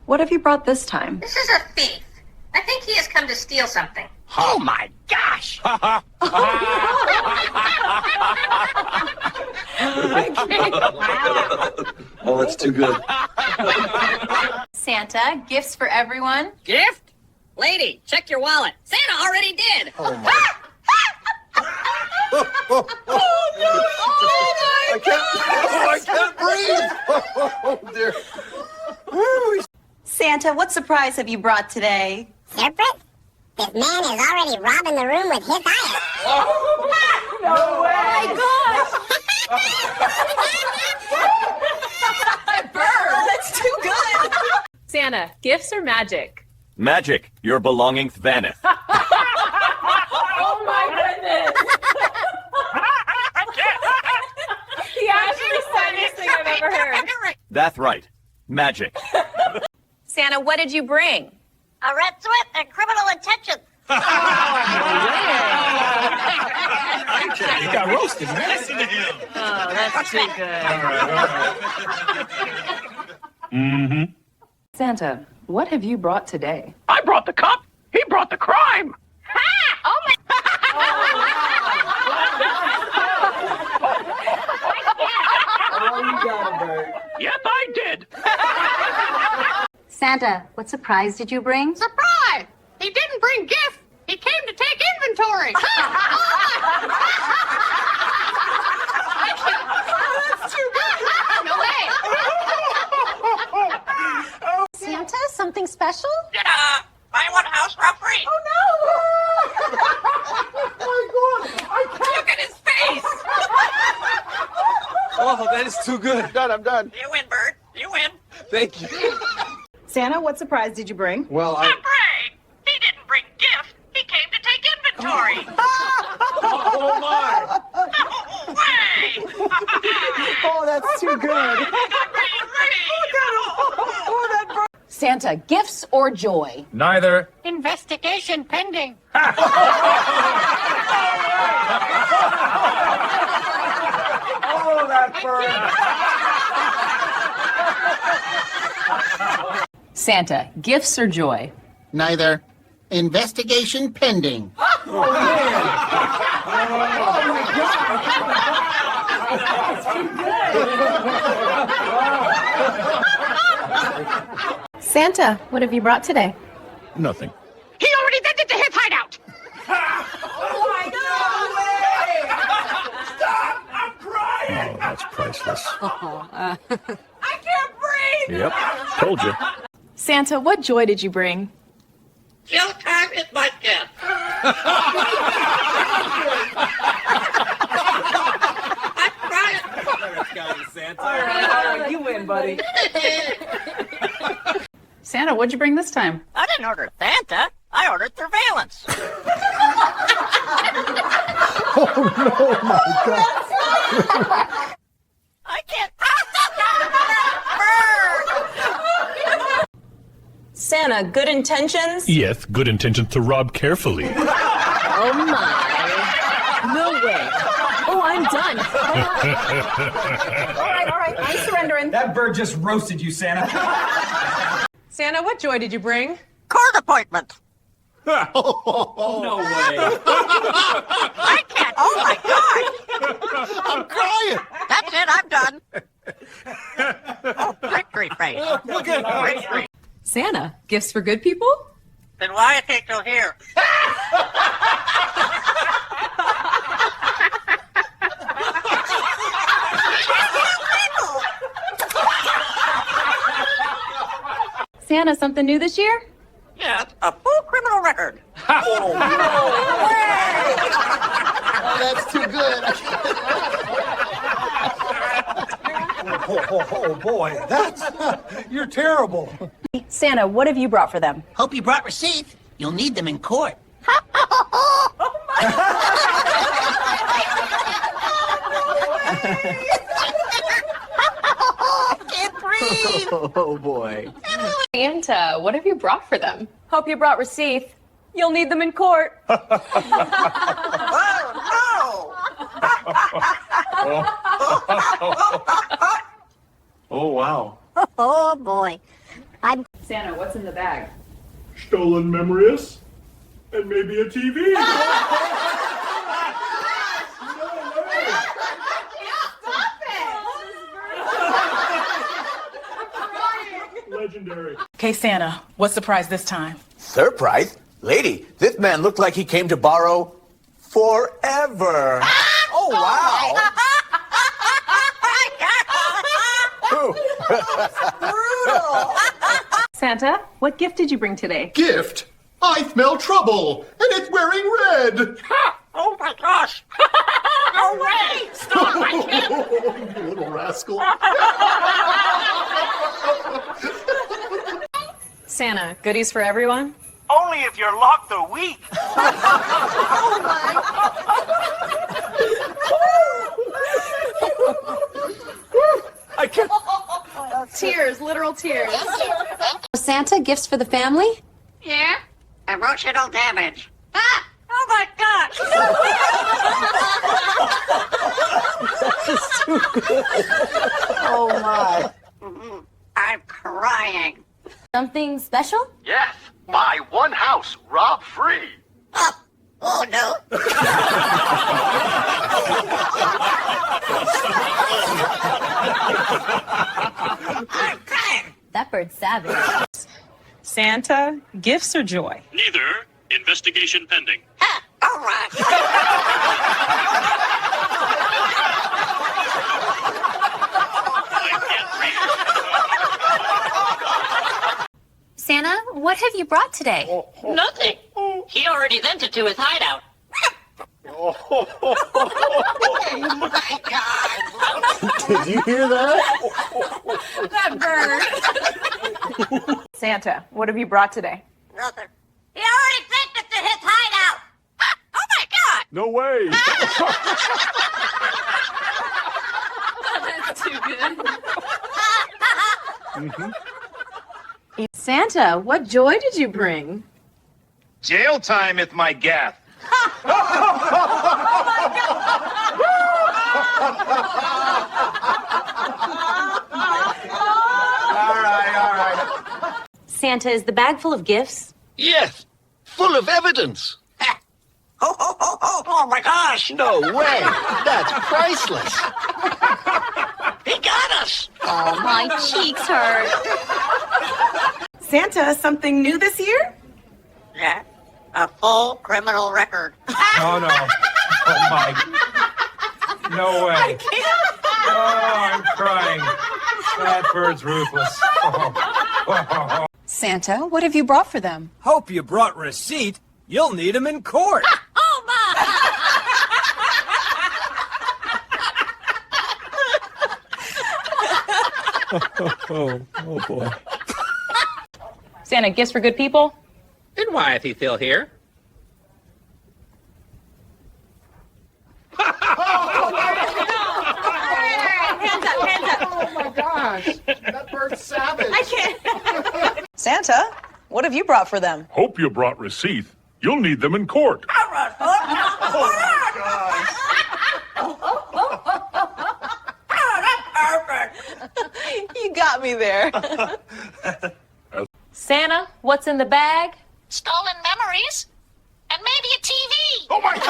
what have you brought this time? This is a thief. I think he has come to steal something. Oh my gosh! Oh, that's too good. Santa, gifts for everyone. Gift? Lady, check your wallet. Santa already did. Oh my! I can't breathe. Oh dear. Santa, what surprise have you brought today? Surprise? This man is already robbing the room with his eyes. No way! Oh my gosh! Bird, that's too good! Santa, gifts or magic? Magic, your belongings vaneth. Oh my goodness! He actually said this thing I've ever heard. That's right. Magic. Santa, what did you bring? A red sweat and criminal intention. He got roasted, man. Listen to him. Oh, that's too good. Santa, what have you brought today? I brought the cup. He brought the crime. Oh my! Oh, you got him, Barry. Yep, I did. Santa, what surprise did you bring? Surprise! He didn't bring gift. He came to take inventory. No way. Santa, something special? Yeah, buy one house for free. Look at his face. Oh, that is too good. I'm done. You win, Bird. You win. Thank you. Santa, what surprise did you bring? Well, Brave. He didn't bring gift. He came to take inventory. Oh my! No way. Oh, that's too good. Santa, gifts or joy? Neither. Investigation pending. Oh, that bird. Santa, gifts or joy? Neither. Investigation pending. Santa, what have you brought today? Nothing. He already did it to his hideout. Oh, that's priceless. I can't breathe. Yep. Told you. Santa, what joy did you bring? Kill time is my gift. You win, buddy. Santa, what'd you bring this time? I didn't order Santa. I ordered surveillance. I can't. Santa, good intentions? Yes, good intentions to rob carefully. Oh my. No way. Oh, I'm done. All right, I'm surrendering. That bird just roasted you, Santa. Santa, what joy did you bring? Court appointment. No way. I can't. Oh my God. I'm crying. That's it. I'm done. Oh, victory face. Look at him. Victory. Santa, gifts for good people? Then why take till here? Santa, something new this year? Yes, a full criminal record. Oh, that's too good. Oh, boy. You're terrible. Santa, what have you brought for them? Hope you brought receipts. You'll need them in court. Oh, boy. Santa, what have you brought for them? Hope you brought receipts. You'll need them in court. Oh, wow. Oh boy. Santa, what's in the bag? Stolen memories? And maybe a TV? Legendary. Okay, Santa, what's the prize this time? Surprise? Lady, this man looked like he came to borrow forever. Oh, wow. Santa, what gift did you bring today? Gift? I smell trouble, and it's wearing red. Oh my gosh! No way! Stop! I can't! You little rascal. Santa, goodies for everyone? Only if you're locked the week. I can't. Tears, literal tears. Santa, gifts for the family? Yeah? Emotional damage. Ah! Oh my gosh! Oh, my. I'm crying. Something special? Yes. Buy one house, rob free. Oh no! I'm crying. That bird's savage. Santa, gifts or joy? Neither. Investigation pending. Ah, all right. Santa, what have you brought today? Nothing. He already sent it to his hideout. Oh my God! Did you hear that? That bird. Santa, what have you brought today? Nothing. He already sent it to his hideout. Ah, oh my God! No way. That's too good. Santa, what joy did you bring? Jail time is my gaff. All right. Santa, is the bag full of gifts? Yes. Full of evidence. Oh my gosh! No way. That's priceless. He got us! Oh, my cheeks hurt. Santa, something new this year? Yeah, a full criminal record. Oh no. Oh my. No way. Oh, I'm crying. That bird's ruthless. Oh. Santa, what have you brought for them? Hope you brought receipt. You'll need them in court. Oh my! Oh boy. Santa, gifts for good people? Then why is he still here? Hands up, hands up. Oh, my gosh. That bird's savage. Santa, what have you brought for them? Hope you brought receipt. You'll need them in court. You got me there. Santa, what's in the bag? Stolen memories? And maybe a TV! Oh my God!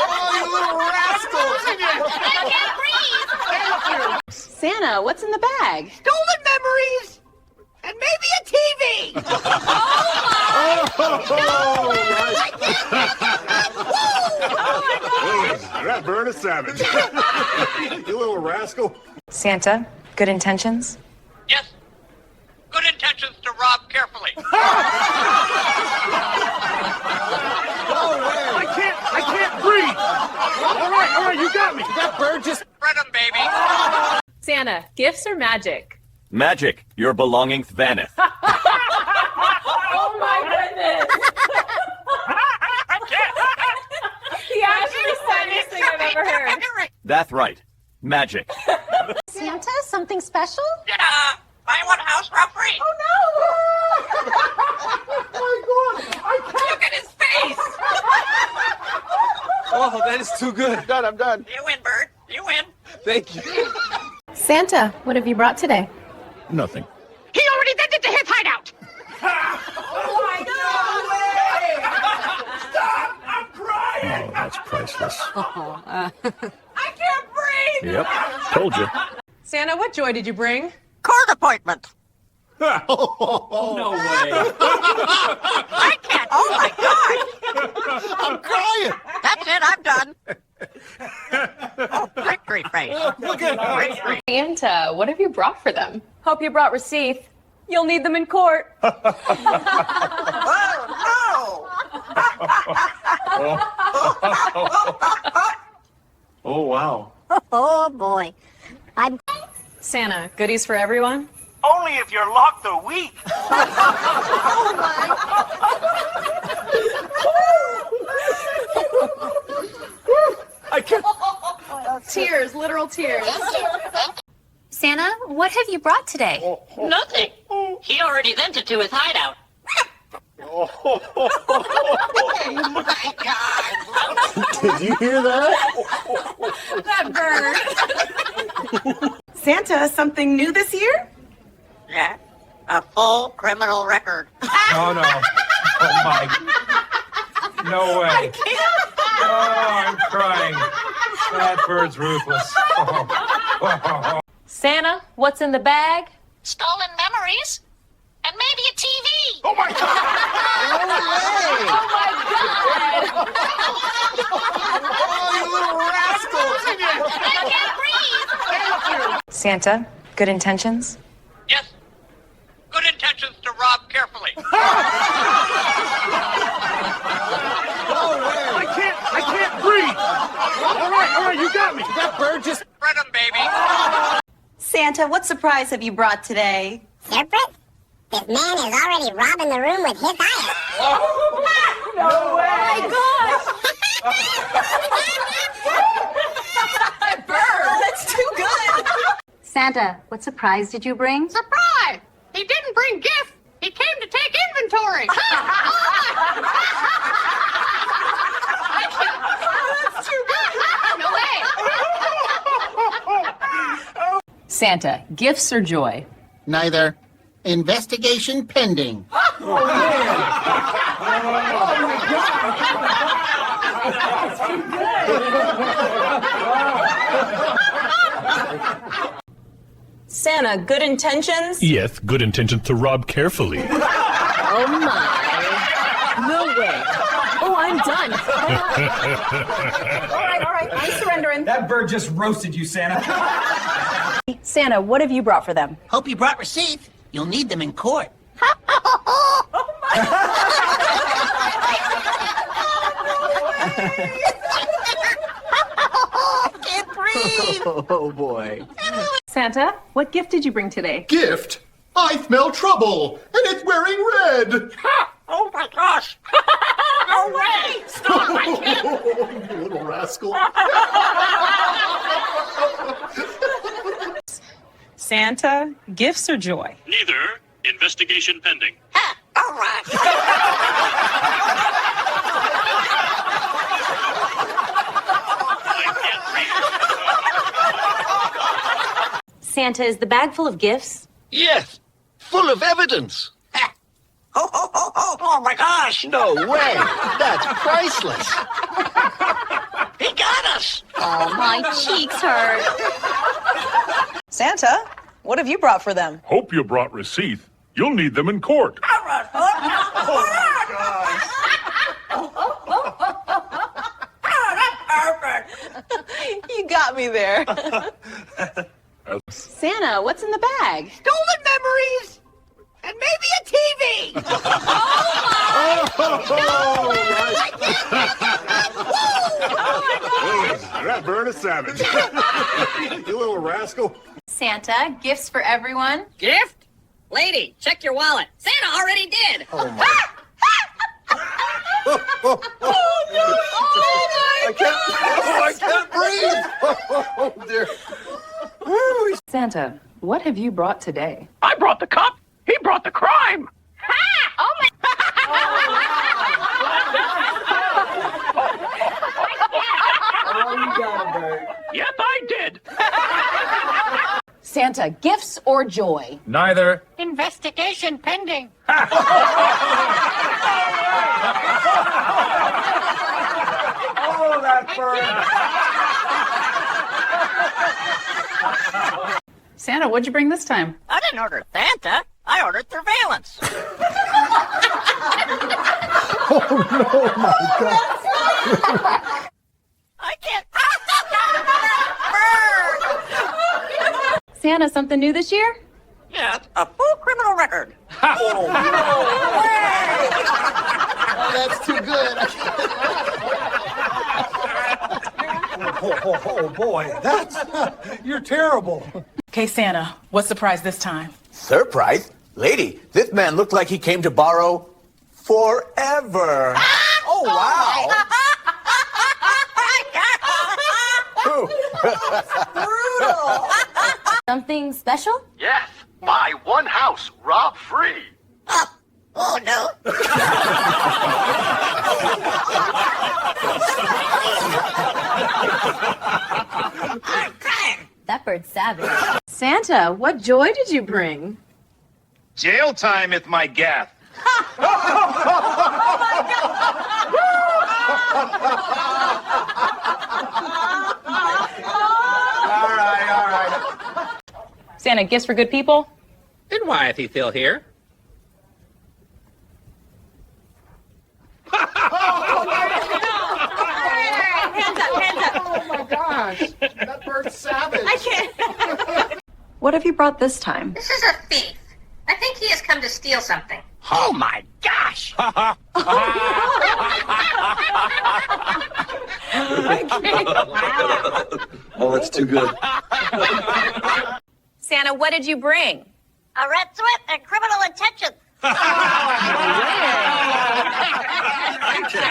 Oh, you little rascals. I can't breathe! Santa, what's in the bag? Stolen memories! And maybe a TV! That bird is savage. You little rascal. Santa, good intentions? Yes. Good intentions to rob carefully. I can't breathe. All right, you got me. That bird just... Spread 'em, baby. Santa, gifts or magic? Magic. Your belongings vanish. Oh my goodness! The actually funniest thing I've ever heard. That's right. Magic. Santa, something special? Yeah. Buy one house, rob free. Oh Oh, my God. Look at his face. Oh, that is too good. I'm done. You win, Bird. You win. Thank you. Santa, what have you brought today? Nothing. He already sent it to his hideout. Oh, that's priceless. I can't breathe! Yep. Told you. Santa, what joy did you bring? Court appointment. No way. I can't. Oh my God. I'm crying. That's it. I'm done. Oh, victory face. Look at her. Victory. Santa, what have you brought for them? Hope you brought receipts. You'll need them in court. Oh, wow. Oh boy. I'm Santa, goodies for everyone? Only if you're locked a week. I can't. Tears, literal tears. Santa, what have you brought today? Nothing. He already sent it to his hideout. Oh my God. Did you hear that? That bird. Santa, something new this year? Yeah. A full criminal record. Oh, no. Oh, my. No way. Oh, I'm crying. That bird's ruthless. Oh. Santa, what's in the bag? Stolen memories. And maybe a TV. Oh my God! Oh my God! Oh, you little rascals! I can't breathe. Santa, good intentions? Yes. Good intentions to rob carefully. I can't breathe. All right, you got me. That bird just... Spread 'em, baby. Santa, what surprise have you brought today? separate. This man is already robbing the room with his eyes. No way! Bird, that's too good! Santa, what surprise did you bring? Surprise! He didn't bring gifts. He came to take inventory. That's too good! No way. Santa, gifts or joy? Neither. Investigation pending. Santa, good intentions? Yes, good intentions to rob carefully. Oh my. No way. Oh, I'm done. All right, I'm surrendering. That bird just roasted you, Santa. Santa, what have you brought for them? Hope you brought receipts. You'll need them in court. I can't breathe. Oh, boy. Santa, what gift did you bring today? Gift? I smell trouble, and it's wearing red. Oh my gosh. No way. Stop. I can't. You little rascal. Santa, gifts or joy? Neither. Investigation pending. All right. Santa, is the bag full of gifts? Yes. Full of evidence. Oh my gosh. No way. That's priceless. He got us. Oh, my cheeks hurt. Santa, what have you brought for them? Hope you brought receipts. You'll need them in court. You got me there. Santa, what's in the bag? Stolen memories. And maybe a TV. That bird is savage. You little rascal. Santa, gifts for everyone? Gift? Lady, check your wallet. Santa already did. I can't breathe. Oh, dear. Santa, what have you brought today? I brought the cop. He brought the crime. Oh my. Oh, you got him, bird. Yes, I did. Santa, gifts or joy? Neither. Investigation pending. Oh, that bird. Santa, what'd you bring this time? I didn't order Santa. I ordered surveillance. Oh, no, my God. I can't. Santa, something new this year? Yes, a full criminal record. Oh, that's too good. Oh, boy, that's... You're terrible. Okay, Santa, what's the prize this time? Surprise? Lady, this man looked like he came to borrow forever. Oh, wow. Something special? Yes. Buy one house, rob free. Oh, no. That bird's savage. Santa, what joy did you bring? Jail time is my guess. All right. Santa, gifts for good people? Then why is he still here? Oh, my gosh. That bird's savage. What have you brought this time? This is a thief. I think he has come to steal something. Oh my gosh! Oh, that's too good. Santa, what did you bring? A red sweat and criminal intentions.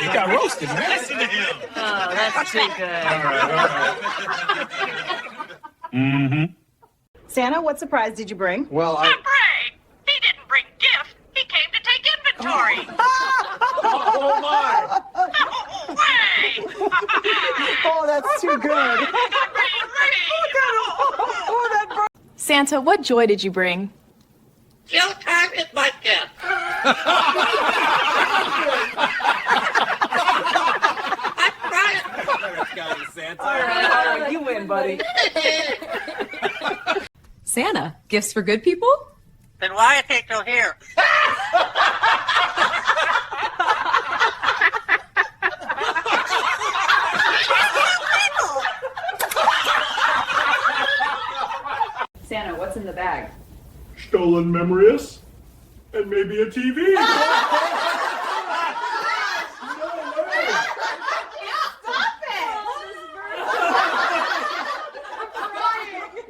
You got roasted, man. Listen to him. Oh, that's too good. Mm-hmm. Santa, what surprise did you bring? Well, Afraid. He didn't bring gifts. He came to take inventory. Oh, my. No way. Oh, that's too good. Santa, what joy did you bring? Jail time is my guess. You win, buddy. Santa, gifts for good people? Then why is he still here? Santa, what's in the bag? Stolen memories? And maybe a TV?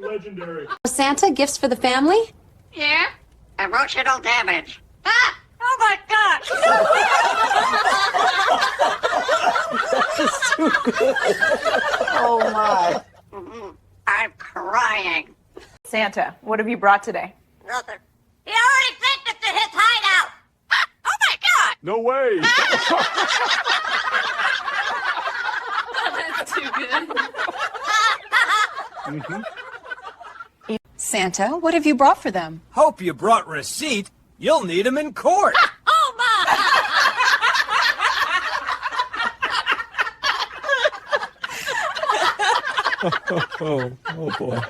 Legendary. Santa, gifts for the family? Yeah? Emotional damage. Ah! Oh my gosh! Oh, my. I'm crying. Santa, what have you brought today? Nothing. He already sent us to his hideout. Ah! Oh my god! No way. That's too good. Santa, what have you brought for them? Hope you brought receipt. You'll need him in court. Oh my! Oh, boy.